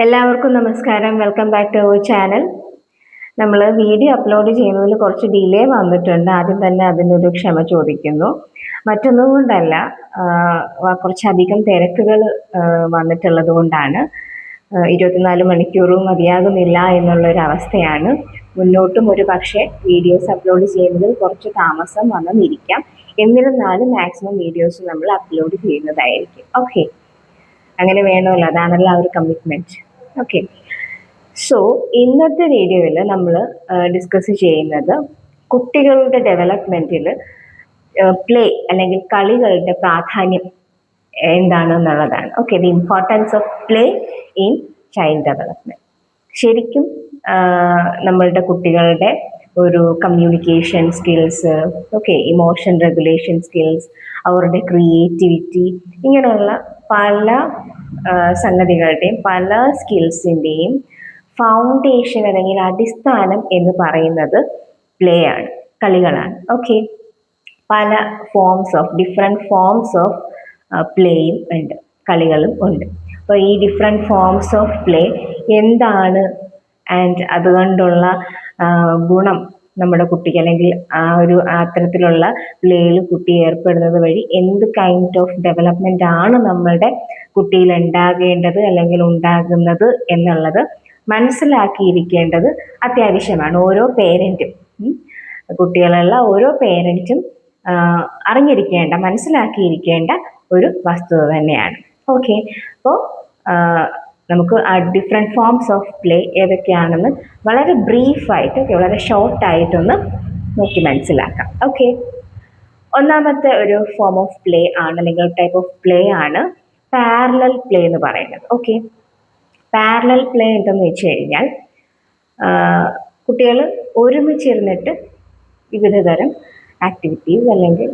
എല്ലാവർക്കും നമസ്കാരം. Welcome back to our channel. നമ്മൾ വീഡിയോ അപ്ലോഡ് ചെയ്യുന്നതിൽ കുറച്ച് ഡിലേ വന്നിട്ടുണ്ട്. ആദ്യം തന്നെ അതിനൊരു ക്ഷമ ചോദിക്കുന്നു. മറ്റൊന്നും കൊണ്ടല്ല, കുറച്ചധികം തിരക്കുകൾ വന്നിട്ടുള്ളത് കൊണ്ടാണ്. 24 മണിക്കൂറും മതിയാകുന്നില്ല എന്നുള്ളൊരു അവസ്ഥയാണ്. മുന്നോട്ടും ഒരു പക്ഷേ വീഡിയോസ് അപ്ലോഡ് ചെയ്യുന്നതിൽ കുറച്ച് താമസം വന്നെന്നിരിക്കാം. എന്നിരുന്നാലും മാക്സിമം വീഡിയോസ് നമ്മൾ അപ്ലോഡ് ചെയ്യുന്നതായിരിക്കും. ഓക്കെ, അങ്ങനെ വേണമല്ലോ, അതാണല്ലോ ആ ഒരു കമ്മിറ്റ്മെൻറ്റ്. ഓക്കെ, സോ ഇന്നത്തെ വീഡിയോയിൽ നമ്മൾ ഡിസ്കസ് ചെയ്യുന്നത് കുട്ടികളുടെ ഡെവലപ്മെൻറ്റിൽ പ്ലേ അല്ലെങ്കിൽ കളികളുടെ പ്രാധാന്യം എന്താണെന്നുള്ളതാണ്. Okay, the importance of play in child development. ശരിക്കും നമ്മളുടെ കുട്ടികളുടെ ഒരു communication skills, okay, emotion regulation skills, അവരുടെ ക്രിയേറ്റിവിറ്റി, ഇങ്ങനെയുള്ള പല സംഗതികളുടെയും പല സ്കിൽസിൻ്റെയും ഫൗണ്ടേഷൻ അല്ലെങ്കിൽ അടിസ്ഥാനം എന്ന് പറയുന്നത് പ്ലേ ആണ്, കളികളാണ്. ഓക്കെ, പല ഡിഫറെൻറ്റ് ഫോംസ് ഓഫ് പ്ലേയും ഉണ്ട്, കളികളും ഉണ്ട്. അപ്പോൾ ഈ ഡിഫറെൻറ്റ് ഫോംസ് ഓഫ് പ്ലേ എന്താണ് ആൻഡ് അതുകൊണ്ടുള്ള ഗുണം നമ്മുടെ കുട്ടിക്ക്, അല്ലെങ്കിൽ അത്തരത്തിലുള്ള പ്ലേയിൽ കുട്ടി ഏർപ്പെടുന്നത് വഴി എന്ത് കൈൻഡ് ഓഫ് ഡെവലപ്മെൻ്റ് ആണ് നമ്മളുടെ കുട്ടിയിൽ ഉണ്ടാകേണ്ടത് അല്ലെങ്കിൽ ഉണ്ടാകുന്നത് എന്നുള്ളത് മനസ്സിലാക്കിയിരിക്കേണ്ടത് അത്യാവശ്യമാണ്. ഓരോ പേരൻറ്റും, കുട്ടികളുള്ള ഓരോ പേരൻറ്റും അറിഞ്ഞിരിക്കേണ്ട, മനസ്സിലാക്കിയിരിക്കേണ്ട ഒരു വസ്തുത തന്നെയാണ്. ഓക്കെ, അപ്പോൾ നമുക്ക് ആ ഡിഫറെൻറ്റ് ഫോംസ് ഓഫ് പ്ലേ ഏതൊക്കെയാണെന്ന് വളരെ ബ്രീഫായിട്ട്, വളരെ ഷോർട്ടായിട്ടൊന്ന് നോക്കി മനസ്സിലാക്കാം. ഓക്കെ, ഒന്നാമത്തെ ഒരു ഫോം ഓഫ് പ്ലേ ആണ്, അല്ലെങ്കിൽ ടൈപ്പ് ഓഫ് പ്ലേ ആണ് പാരലൽ പ്ലേ എന്ന് പറയുന്നത്. ഓക്കെ, പാരലൽ പ്ലേ എന്തെന്ന് വെച്ച് കഴിഞ്ഞാൽ കുട്ടികൾ ഒരുമിച്ചിരുന്നിട്ട് വിവിധ തരം ആക്ടിവിറ്റീസ് അല്ലെങ്കിൽ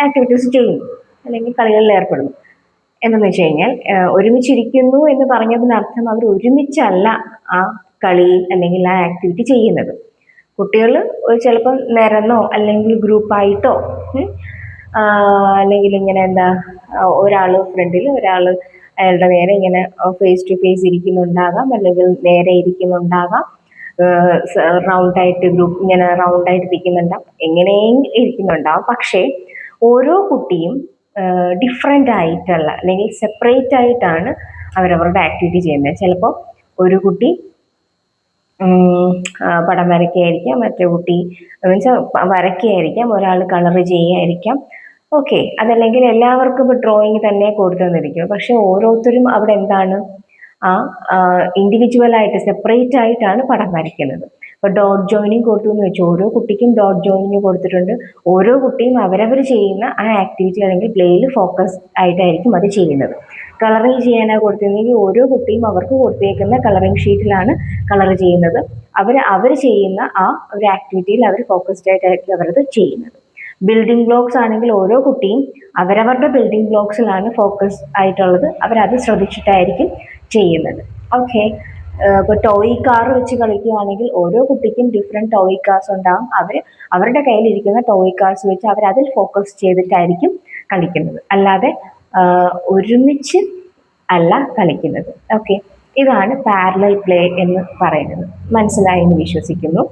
ആക്ടിവിറ്റീസ് ചെയ്യുന്നു, അല്ലെങ്കിൽ കളികളിൽ ഏർപ്പെടുന്നു. എന്തെന്ന് വെച്ച് കഴിഞ്ഞാൽ ഒരുമിച്ചിരിക്കുന്നു എന്ന് പറഞ്ഞതിനർത്ഥം അവർ ഒരുമിച്ചല്ല ആ കളി അല്ലെങ്കിൽ ആ ആക്ടിവിറ്റി ചെയ്യുന്നത്. കുട്ടികൾ ചിലപ്പം നിരന്നോ അല്ലെങ്കിൽ ഗ്രൂപ്പായിട്ടോ, അല്ലെങ്കിൽ ഇങ്ങനെ ഒരാൾ ഫ്രണ്ടിൽ ഒരാൾ അയാളുടെ നേരെ ഇങ്ങനെ ഫേസ് ടു ഫേസ് ഇരിക്കുന്നുണ്ടാകാം, അല്ലെങ്കിൽ നേരെ ഇരിക്കുന്നുണ്ടാകാം, റൗണ്ടായിട്ട് ഗ്രൂപ്പ് ഇങ്ങനെ റൗണ്ടായിട്ട് ഇരിക്കുന്നുണ്ടാവും, എങ്ങനെയും ഇരിക്കുന്നുണ്ടാവും. പക്ഷേ ഓരോ കുട്ടിയും ഡിഫറെൻ്റ് ആയിട്ടുള്ള അല്ലെങ്കിൽ സെപ്പറേറ്റ് ആയിട്ടാണ് അവരവരുടെ ആക്ടിവിറ്റി ചെയ്യുന്നത്. ചിലപ്പോൾ ഒരു കുട്ടി പടം വരയ്ക്കുകയായിരിക്കാം, മറ്റേ കുട്ടി വരയ്ക്കുകയായിരിക്കാം, ഒരാൾ കളർ ചെയ്യുകയായിരിക്കാം. ഓക്കെ, അതല്ലെങ്കിൽ എല്ലാവർക്കും ഇപ്പോൾ ഡ്രോയിങ് തന്നെ കൊടുത്തെന്നിരിക്കും. പക്ഷെ ഓരോരുത്തരും അവിടെ എന്താണ് ഇൻഡിവിജ്വലായിട്ട് സെപ്പറേറ്റ് ആയിട്ടാണ് പടം വരയ്ക്കുന്നത്. ഇപ്പോൾ ഡോട്ട് ജോയിനിങ് കൊടുത്തു എന്ന് വെച്ചാൽ ഓരോ കുട്ടിക്കും ഡോട്ട് ജോയിനിങ് കൊടുത്തിട്ടുണ്ട്. ഓരോ കുട്ടിയും അവരവർ ചെയ്യുന്ന ആ ആക്ടിവിറ്റി അല്ലെങ്കിൽ പ്ലേയിൽ ഫോക്കസ് ആയിട്ടായിരിക്കും അത് ചെയ്യുന്നത്. കളറിങ് ചെയ്യാനാണ് കൊടുത്തിരുന്നെങ്കിൽ ഓരോ കുട്ടിയും അവർക്ക് കൊടുത്തേക്കുന്ന കളറിങ് ഷീറ്റിലാണ് കളർ ചെയ്യുന്നത്. അവർ ചെയ്യുന്ന ആ ഒരു ആക്ടിവിറ്റിയിൽ അവർ ഫോക്കസ്ഡ് ആയിട്ടായിരിക്കും അവരത് ചെയ്യുന്നത്. ബിൽഡിംഗ് ബ്ലോക്സ് ആണെങ്കിൽ ഓരോ കുട്ടിയും അവരവരുടെ ബിൽഡിംഗ് ബ്ലോക്സിലാണ് ഫോക്കസ് ആയിട്ടുള്ളത്, അവരത് ശ്രദ്ധിച്ചിട്ടായിരിക്കും ചെയ്യുന്നത്. ഓക്കെ, ഇപ്പോൾ ടോയ് കാർ വെച്ച് കളിക്കുകയാണെങ്കിൽ ഓരോ കുട്ടിക്കും ഡിഫറെൻറ്റ് ടോയ് കാർസ് ഉണ്ടാകും. അവരുടെ കയ്യിലിരിക്കുന്ന ടോയ് കാർസ് വെച്ച് അവരതിൽ ഫോക്കസ് ചെയ്തിട്ടായിരിക്കും കളിക്കുന്നത്, അല്ലാതെ ഒരുമിച്ച് അല്ല കളിക്കുന്നത്. ഓക്കെ, ഇതാണ് പാരലൽ പ്ലേ എന്ന് പറയുന്നത്. മനസ്സിലായി എന്ന് വിശ്വസിക്കുന്നു.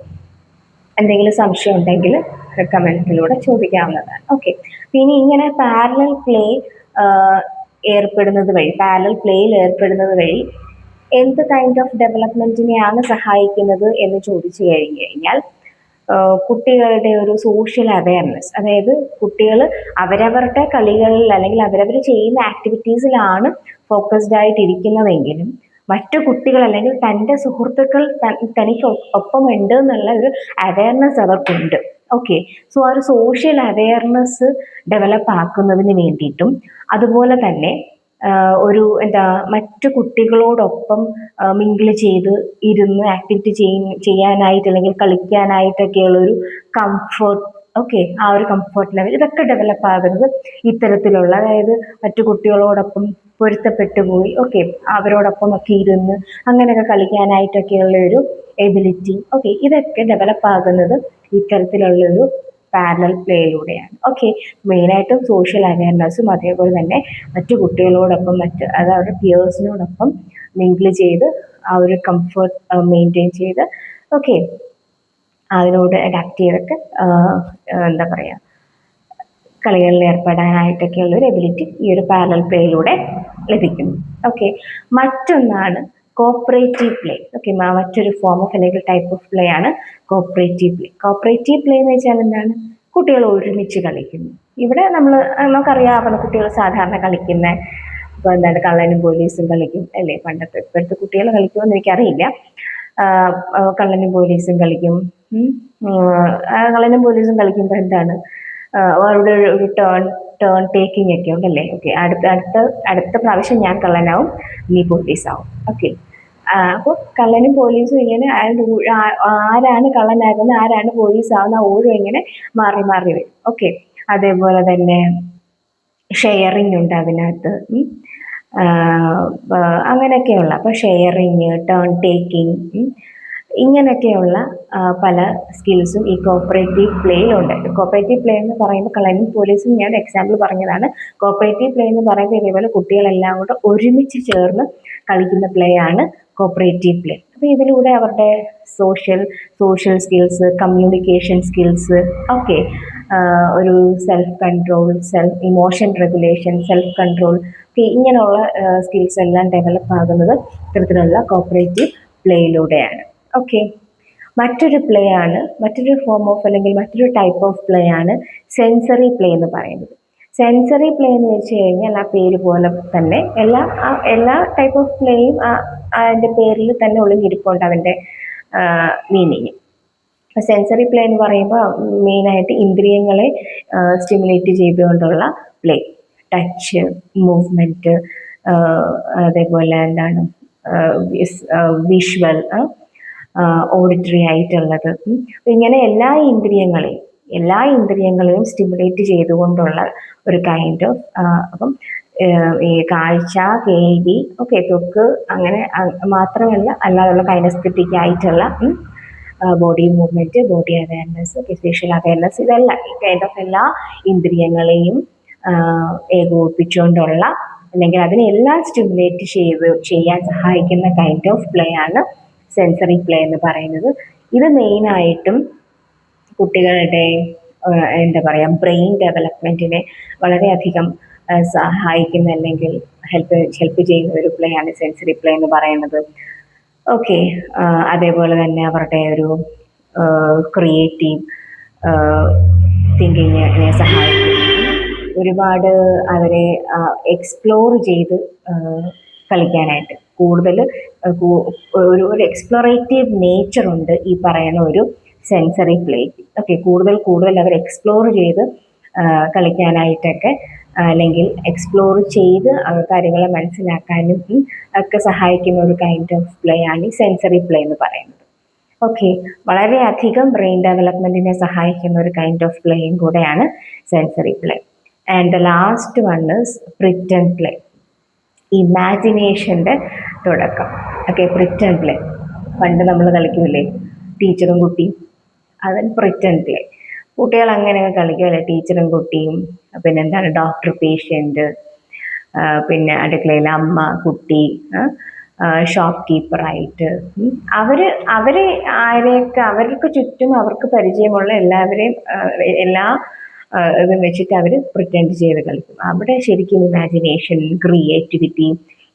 എന്തെങ്കിലും സംശയം ഉണ്ടെങ്കിൽ കമൻറ്റിലൂടെ ചോദിക്കാവുന്നതാണ്. ഓക്കെ, പിന്നെ ഇങ്ങനെ പാരലൽ പ്ലേയിൽ ഏർപ്പെടുന്നത് വഴി എന്ത് കൈൻഡ് ഓഫ് ഡെവലപ്മെൻറ്റിനെയാണ് സഹായിക്കുന്നത് എന്ന് ചോദിച്ചു കഴിഞ്ഞാൽ കുട്ടികളുടെ ഒരു സോഷ്യൽ അവയർനെസ്, അതായത് കുട്ടികൾ അവരവരുടെ കളികളിൽ അല്ലെങ്കിൽ അവരവർ ചെയ്യുന്ന ആക്ടിവിറ്റീസിലാണ് ഫോക്കസ്ഡ് ആയിട്ടിരിക്കുന്നതെങ്കിലും മറ്റു കുട്ടികൾ അല്ലെങ്കിൽ തൻ്റെ സുഹൃത്തുക്കൾ തനിക്ക് ഒപ്പം ഉണ്ട് എന്നുള്ള ഒരു അവയർനെസ് അവർക്കുണ്ട്. ഓക്കെ, സോ ആ ഒരു സോഷ്യൽ അവയർനെസ് ഡെവലപ്പ് ആക്കുന്നതിന് വേണ്ടിയിട്ടും അതുപോലെ തന്നെ മറ്റു കുട്ടികളോടൊപ്പം മിങ്കിൾ ചെയ്ത് ഇരുന്ന് ആക്ടിവിറ്റി ചെയ്യാനായിട്ട് അല്ലെങ്കിൽ കളിക്കാനായിട്ടൊക്കെയുള്ളൊരു കംഫർട്ട്, ഓക്കെ, ആ ഒരു കംഫർട്ട് ലെവൽ ഇതൊക്കെ ഡെവലപ്പ് ആകുന്നത് ഇത്തരത്തിലുള്ള, അതായത് മറ്റു കുട്ടികളോടൊപ്പം പൊരുത്തപ്പെട്ടു പോയി, ഓക്കെ, അവരോടൊപ്പം ഒക്കെ ഇരുന്ന് അങ്ങനെയൊക്കെ കളിക്കാനായിട്ടൊക്കെയുള്ള ഒരു എബിലിറ്റി, ഓക്കെ, ഇതൊക്കെ ഡെവലപ്പ് ആകുന്നത് ഇത്തരത്തിലുള്ളൊരു പാരലൽ പ്ലേയിലൂടെയാണ്. ഓക്കെ, മെയിനായിട്ടും സോഷ്യൽ അവയർനെസ്സും അതേപോലെ തന്നെ മറ്റു കുട്ടികളോടൊപ്പം അത് അവരുടെ പിയേഴ്സിനോടൊപ്പം മിങ്കിൾ ചെയ്ത് ആ ഒരു കംഫർട്ട് മെയിൻറ്റെയിൻ ചെയ്ത് ഓക്കെ അതിനോട് അഡാപ്റ്റ് ചെയ്തൊക്കെ എന്താ പറയുക കളികളിൽ ഏർപ്പെടാനായിട്ടൊക്കെയുള്ള ഒരു എബിലിറ്റി ഈ ഒരു പാരലൽ പ്ലേയിലൂടെ ലഭിക്കുന്നു. ഓക്കെ, മറ്റൊന്നാണ് കോപ്പറേറ്റീവ് പ്ലേ. ഓക്കെ, മറ്റൊരു ഫോം ഓഫ് അല്ലെങ്കിൽ ടൈപ്പ് ഓഫ് പ്ലേ ആണ് കോപ്പറേറ്റീവ് പ്ലേ. കോപ്പറേറ്റീവ് പ്ലേ എന്ന് വെച്ചാൽ എന്താണ്? കുട്ടികൾ ഒരുമിച്ച് കളിക്കുന്നു. ഇവിടെ നമുക്കറിയാവുന്ന കുട്ടികൾ സാധാരണ കളിക്കുന്ന ഇപ്പോൾ എന്താണ് കള്ളനും പോലീസും കളിക്കും അല്ലേ? ഇപ്പോഴത്തെ കുട്ടികൾ കളിക്കുമെന്ന് എനിക്കറിയില്ല. കള്ളനും പോലീസും കളിക്കും. കള്ളനും പോലീസും കളിക്കുമ്പോൾ എന്താണ് അവരുടെ ഒരു ടേൺ ടേക്കിംഗ് ഒക്കെ ഉണ്ടല്ലേ? ഓക്കെ, അടുത്ത പ്രാവശ്യം ഞാൻ കള്ളനാവും, നീ പോലീസാവും. ഓക്കെ, അപ്പോൾ കള്ളനും പോലീസും ഇങ്ങനെ ആരാണ് കള്ളനാകുന്നത് ആരാണ് പോലീസാവുന്ന ഓരോ ഇങ്ങനെ മാറി മാറി വരും. ഓക്കെ, അതേപോലെ തന്നെ ഷെയറിങ് ഉണ്ട് അതിനകത്ത്. അങ്ങനെയൊക്കെയുള്ള അപ്പോൾ ഷെയറിങ്, ടേൺ ടേക്കിംഗ്, ഇങ്ങനെയൊക്കെയുള്ള പല സ്കിൽസും ഈ കോപ്പറേറ്റീവ് പ്ലേയിലുണ്ട്. കോപ്പറേറ്റീവ് പ്ലേ എന്ന് പറയുമ്പോൾ കള്ളനും പോലീസും ഞാൻ എക്സാമ്പിൾ പറഞ്ഞതാണ്. കോപ്പറേറ്റീവ് പ്ലേ എന്ന് പറയുമ്പോൾ ഇതേപോലെ കുട്ടികളെല്ലാം കൂടെ ഒരുമിച്ച് ചേർന്ന് കളിക്കുന്ന പ്ലേ ആണ് കോപ്പറേറ്റീവ് പ്ലേ. അപ്പോൾ ഇതിലൂടെ അവരുടെ social skills, communication skills, okay, ഒരു self control, emotion regulation, self control, ഇങ്ങനെയുള്ള സ്കിൽസ് എല്ലാം ഡെവലപ്പ് ആകുന്നത് ഇത്തരത്തിലുള്ള കോപ്പറേറ്റീവ് പ്ലേയിലൂടെയാണ്. ഓക്കെ, മറ്റൊരു ഫോം ഓഫ് അല്ലെങ്കിൽ മറ്റൊരു ടൈപ്പ് ഓഫ് പ്ലേ ആണ് സെൻസറി പ്ലേ എന്ന് പറയുന്നത്. സെൻസറി പ്ലേ എന്ന് വെച്ച് കഴിഞ്ഞാൽ ആ പേര് പോലെ തന്നെ എല്ലാ ടൈപ്പ് ഓഫ് പ്ലേയും അതിൻ്റെ പേരിൽ തന്നെ ഒളിഞ്ഞിരിപ്പുണ്ട് അതിൻ്റെ മീനിങ്. സെൻസറി പ്ലേ എന്ന് പറയുമ്പോൾ മെയിനായിട്ട് ഇന്ദ്രിയങ്ങളെ സ്റ്റിമുലേറ്റ് ചെയ്തുകൊണ്ടുള്ള പ്ലേ, ടച്ച്, മൂവ്മെൻറ്റ്, അതേപോലെ എന്താണ് വിഷ്വൽ, ഓഡിറ്ററി ആയിട്ടുള്ളത്, ഇങ്ങനെ എല്ലാ ഇന്ദ്രിയങ്ങളെയും സ്റ്റിമുലേറ്റ് ചെയ്തുകൊണ്ടുള്ള ഒരു കൈൻഡ് ഓഫ് അപ്പം ഈ കാഴ്ച, കേൾവി, ഓക്കെ, ത്വക്ക്, അങ്ങനെ മാത്രമല്ല അല്ലാതുള്ള കൈനസ്തെറ്റിക് ആയിട്ടുള്ള body movement, body awareness, physical awareness, ഇതെല്ലാം ഈ കൈൻഡ് ഓഫ് എല്ലാ ഇന്ദ്രിയങ്ങളെയും ഏകോപിപ്പിച്ചുകൊണ്ടുള്ള അല്ലെങ്കിൽ അതിനെല്ലാം സ്റ്റിമുലേറ്റ് ചെയ്യാൻ സഹായിക്കുന്ന കൈൻഡ് ഓഫ് പ്ലേ ആണ് സെൻസറി പ്ലേ എന്ന് പറയുന്നത്. ഇത് മെയിനായിട്ടും കുട്ടികളുടെ എന്താ പറയുക ബ്രെയിൻ ഡെവലപ്മെൻറ്റിനെ വളരെയധികം സഹായിക്കുന്ന അല്ലെങ്കിൽ ഹെൽപ്പ് ചെയ്യുന്ന ഒരു പ്ലേ ആണ് സെൻസറി പ്ലേ എന്ന് പറയുന്നത്. ഓക്കെ, അതേപോലെ തന്നെ അവരുടെ ഒരു ക്രിയേറ്റീവ് തിങ്കിങ്ങിനെ സഹായിക്കും. ഒരുപാട് അവരെ എക്സ്പ്ലോർ ചെയ്ത് കളിക്കാനായിട്ട് കൂടുതൽ ഒരു എക്സ്പ്ലോറേറ്റീവ് നേച്ചർ ഉണ്ട് ഈ പറയുന്ന ഒരു സെൻസറി പ്ലേക്ക്. ഓക്കെ, കൂടുതൽ അവർ എക്സ്പ്ലോർ ചെയ്ത് കളിക്കാനായിട്ടൊക്കെ അല്ലെങ്കിൽ എക്സ്പ്ലോർ ചെയ്ത് കാര്യങ്ങളെ മനസ്സിലാക്കാനും ഒക്കെ സഹായിക്കുന്ന ഒരു കൈൻഡ് ഓഫ് പ്ലേ ആണ് ഈ സെൻസറി പ്ലേ എന്ന് പറയുന്നത്. ഓക്കെ, വളരെയധികം ബ്രെയിൻ ഡെവലപ്മെൻറ്റിനെ സഹായിക്കുന്ന ഒരു കൈൻഡ് ഓഫ് പ്ലേയും കൂടെയാണ് sensory play. And the last one is pretend play, ഇമാജിനേഷൻ്റെ തുടക്കം. ഓക്കെ, പ്രിറ്റൻഡ് പ്ലേ പണ്ട് നമ്മൾ കളിക്കൂലേ ടീച്ചറും കുട്ടിയും, അതൻ പ്രിറ്റൻഡ് പ്ലേ. കുട്ടികൾ അങ്ങനെയൊക്കെ കളിക്കും അല്ലേ, ടീച്ചറും കുട്ടിയും, പിന്നെ എന്താണ് ഡോക്ടർ പേഷ്യൻ്റ്, പിന്നെ അടുക്കളയിൽ അമ്മ കുട്ടി, ഷോപ്പ് കീപ്പറായിട്ട് അവർക്ക് ചുറ്റും അവർക്ക് പരിചയമുള്ള എല്ലാ ഇതും വെച്ചിട്ട് അവർ പ്രിറ്റൻഡ് ചെയ്ത് കളിക്കും. അവിടെ ശരിക്കും ഇമാജിനേഷൻ, ക്രിയേറ്റിവിറ്റി,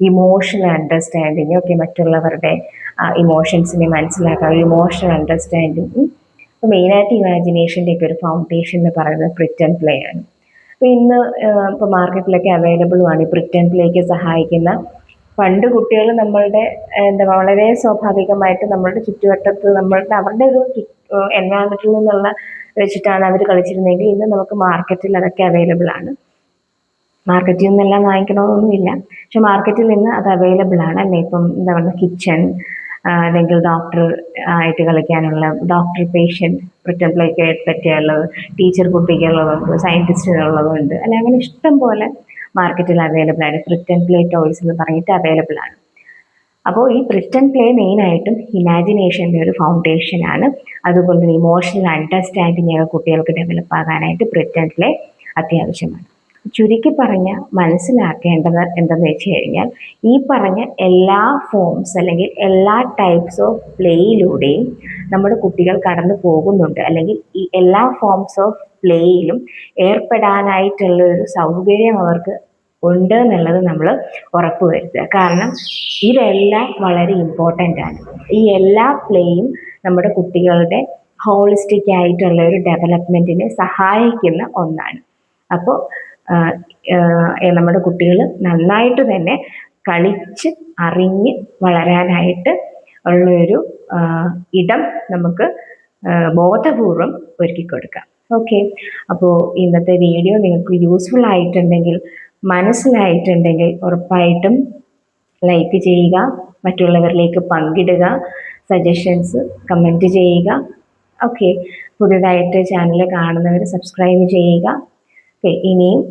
ഇമോഷണൽ അണ്ടർസ്റ്റാൻഡിങ്, ഒക്കെ മറ്റുള്ളവരുടെ ഇമോഷൻസിനെ മനസ്സിലാക്കുക, ഇമോഷണൽ അണ്ടർസ്റ്റാൻഡിങ്. അപ്പോൾ മെയിനായിട്ട് ഇമാജിനേഷൻ്റെ ഒക്കെ ഒരു ഫൗണ്ടേഷൻ എന്ന് പറയുന്നത് പ്രിറ്റൻഡ് പ്ലേ ആണ്. അപ്പോൾ ഇന്ന് ഇപ്പോൾ മാർക്കറ്റിലൊക്കെ അവൈലബിളുമാണ് ഈ പ്രിറ്റൻഡ് പ്ലേക്ക് സഹായിക്കുന്ന. പണ്ട് കുട്ടികൾ നമ്മളുടെ വളരെ സ്വാഭാവികമായിട്ട് നമ്മളുടെ ചുറ്റുവട്ടത്ത് അവരുടെ ഒരു എൻവയോൺമെൻറ്റിൽ നിന്നുള്ള വെച്ചിട്ടാണ് അവർ കളിച്ചിരുന്നെങ്കിൽ ഇന്ന് നമുക്ക് മാർക്കറ്റിൽ അതൊക്കെ അവൈലബിൾ ആണ്. മാർക്കറ്റിൽ നിന്നെല്ലാം വാങ്ങിക്കണമെന്നൊന്നുമില്ല, പക്ഷെ മാർക്കറ്റിൽ നിന്ന് അത് അവൈലബിൾ ആണ് അല്ലേ. ഇപ്പം എന്താ പറയുക കിച്ചൺ, അല്ലെങ്കിൽ ഡോക്ടർ ആയിട്ട് കളിക്കാനുള്ള ഡോക്ടർ പേഷ്യൻ്റ് പ്രിറ്റൻഡ് പ്ലേക്ക് പറ്റിയുള്ളത്, ടീച്ചർ കുട്ടിക്കുള്ളതുണ്ട്, സയൻറ്റിസ്റ്റിനുള്ളതുണ്ട് അല്ലെ, അങ്ങനെ ഇഷ്ടം പോലെ മാർക്കറ്റിൽ അവൈലബിൾ ആണ്. പ്രിറ്റൻഡ് പ്ലേ ടോയ്സ് എന്ന് പറഞ്ഞിട്ട് അവൈലബിൾ ആണ്. അപ്പോൾ ഈ പ്രിറ്റൻ പ്ലേ മെയിനായിട്ടും ഇമാജിനേഷൻ്റെ ഒരു ഫൗണ്ടേഷനാണ്. അതുകൊണ്ട് ഇമോഷണൽ അണ്ടർസ്റ്റാൻഡിങ് ഒക്കെ കുട്ടികൾക്ക് ഡെവലപ്പ് ആകാനായിട്ട് പ്രിറ്റൻ പ്ലേ അത്യാവശ്യമാണ്. ചുരുക്കി പറഞ്ഞ മനസ്സിലാക്കേണ്ടത് എന്തെന്ന് വെച്ച് കഴിഞ്ഞാൽ, ഈ പറഞ്ഞ എല്ലാ ഫോംസ് അല്ലെങ്കിൽ എല്ലാ ടൈപ്സ് ഓഫ് പ്ലേയിലൂടെയും നമ്മുടെ കുട്ടികൾ കടന്നു പോകുന്നുണ്ട്, അല്ലെങ്കിൽ ഈ എല്ലാ ഫോംസ് ഓഫ് പ്ലേയിലും ഏർപ്പെടാനായിട്ടുള്ള ഒരു സൗകര്യം അവർക്ക് ഉണ്ട് എന്നുള്ളത് നമ്മൾ ഉറപ്പുവരുത്തുക. കാരണം ഇതെല്ലാം വളരെ ഇമ്പോർട്ടൻ്റ് ആണ്. ഈ എല്ലാ പ്ലേയും നമ്മുടെ കുട്ടികളുടെ ഹോളിസ്റ്റിക് ആയിട്ടുള്ള ഒരു ഡെവലപ്മെൻറ്റിനെ സഹായിക്കുന്ന ഒന്നാണ്. അപ്പോൾ നമ്മുടെ കുട്ടികൾ നന്നായിട്ട് തന്നെ കളിച്ച് അറിഞ്ഞ് വളരാനായിട്ട് ഉള്ളൊരു ഇടം നമുക്ക് ബോധപൂർവം ഒരുക്കി കൊടുക്കാം. ഓക്കെ, അപ്പോൾ ഇന്നത്തെ വീഡിയോ നിങ്ങൾക്ക് യൂസ്ഫുൾ ആയിട്ടുണ്ടെങ്കിൽ, മനസ്സിലായിട്ടുണ്ടെങ്കിൽ ഉറപ്പായിട്ടും ലൈക്ക് ചെയ്യുക, മറ്റുള്ളവരിലേക്ക് പങ്കിടുക, സജഷൻസ് കമൻറ്റ് ചെയ്യുക. ഓക്കെ, പുതിയതായിട്ട് ചാനൽ കാണുന്നവർ സബ്സ്ക്രൈബ് ചെയ്യുക. ഓക്കെ, ഇനിയും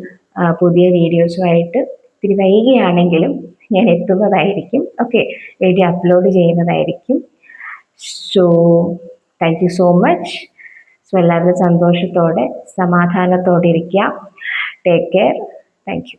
പുതിയ വീഡിയോസുമായിട്ട് ഇത്തിരി വൈകിയാണെങ്കിലും ഞാൻ എത്തുന്നതായിരിക്കും. ഓക്കെ, വീഡിയോ അപ്ലോഡ് ചെയ്യുന്നതായിരിക്കും. So thank you so much. So എല്ലാവരും സന്തോഷത്തോടെ സമാധാനത്തോടെ ഇരിക്കുക. Take care. Thank you.